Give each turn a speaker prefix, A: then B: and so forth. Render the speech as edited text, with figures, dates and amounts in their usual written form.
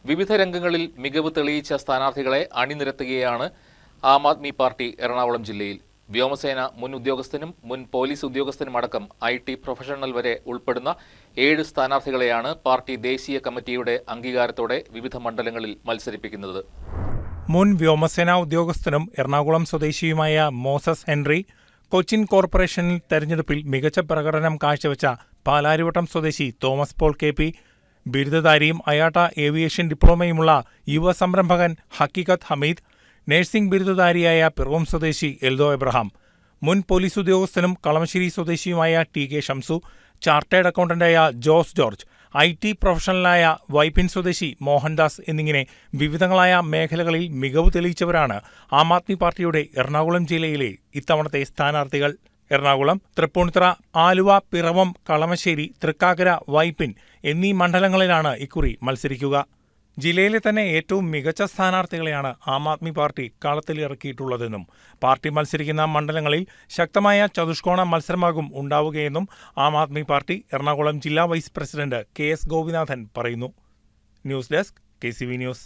A: വിവിധ രംഗങ്ങളിൽ മികവ് തെളിയിച്ച സ്ഥാനാർത്ഥികളെ അണിനിരത്തുകയാണ് ആം ആദ്മി പാർട്ടി എറണാകുളം ജില്ലയിൽ. വ്യോമസേന മുൻ ഉദ്യോഗസ്ഥനും മുൻ പോലീസ് ഉദ്യോഗസ്ഥനുമടക്കം IT പ്രൊഫഷണൽ വരെ ഉൾപ്പെടുന്ന 7 സ്ഥാനാർത്ഥികളെയാണ് പാർട്ടി ദേശീയ കമ്മിറ്റിയുടെ അംഗീകാരത്തോടെ വിവിധ മണ്ഡലങ്ങളിൽ മത്സരിപ്പിക്കുന്നത്.
B: മുൻ വ്യോമസേനാ ഉദ്യോഗസ്ഥനും എറണാകുളം സ്വദേശിയുമായ മോസസ് ഹെൻറി, കൊച്ചിൻ കോർപ്പറേഷനിൽ തെരഞ്ഞെടുപ്പിൽ മികച്ച പ്രകടനം കാഴ്ചവെച്ച പാലാരിവട്ടം സ്വദേശി തോമസ് പോൾ KP, ബിരുദധാരിയും അയാട്ട ഏവിയേഷൻ ഡിപ്ലോമയുമുള്ള യുവ സംരംഭകൻ ഹക്കീഖത്ത് ഹമീദ്, നഴ്സിംഗ് ബിരുദധാരിയായ പിറവം സ്വദേശി എൽദോ എബ്രഹാം, മുൻ പോലീസ് ഉദ്യോഗസ്ഥനും കളമശ്ശേരി സ്വദേശിയുമായ TK ഷംസു, ചാർട്ടേഡ് അക്കൗണ്ടന്റായ ജോസ് ജോർജ്, IT പ്രൊഫഷണലായ വൈപ്പിൻ സ്വദേശി മോഹൻദാസ് എന്നിങ്ങനെ വിവിധങ്ങളായ മേഖലകളിൽ മികവ് തെളിയിച്ചവരാണ് ആം ആദ്മി പാർട്ടിയുടെ എറണാകുളം ജില്ലയിലെ ഇത്തവണത്തെ സ്ഥാനാർത്ഥികൾ. എറണാകുളം, തൃപ്പൂണിത്തുറ, ആലുവ, പിറവം, കളമശ്ശേരി, തൃക്കാക്കര, വൈപ്പിൻ എന്നീ മണ്ഡലങ്ങളിലാണ് ഇക്കുറി മത്സരിക്കുക. ജില്ലയിലെ തന്നെ ഏറ്റവും മികച്ച സ്ഥാനാർത്ഥികളെയാണ് ആം ആദ്മി പാർട്ടി കളത്തിലിറക്കിയിട്ടുള്ളതെന്നും പാർട്ടി മത്സരിക്കുന്ന മണ്ഡലങ്ങളിൽ ശക്തമായ ചതുഷ്കോണ മത്സരമാകും ഉണ്ടാവുകയെന്നും ആം ആദ്മി പാർട്ടി എറണാകുളം ജില്ലാ വൈസ് പ്രസിഡന്റ് KS ഗോപിനാഥൻ പറയുന്നു. News desk KCV news.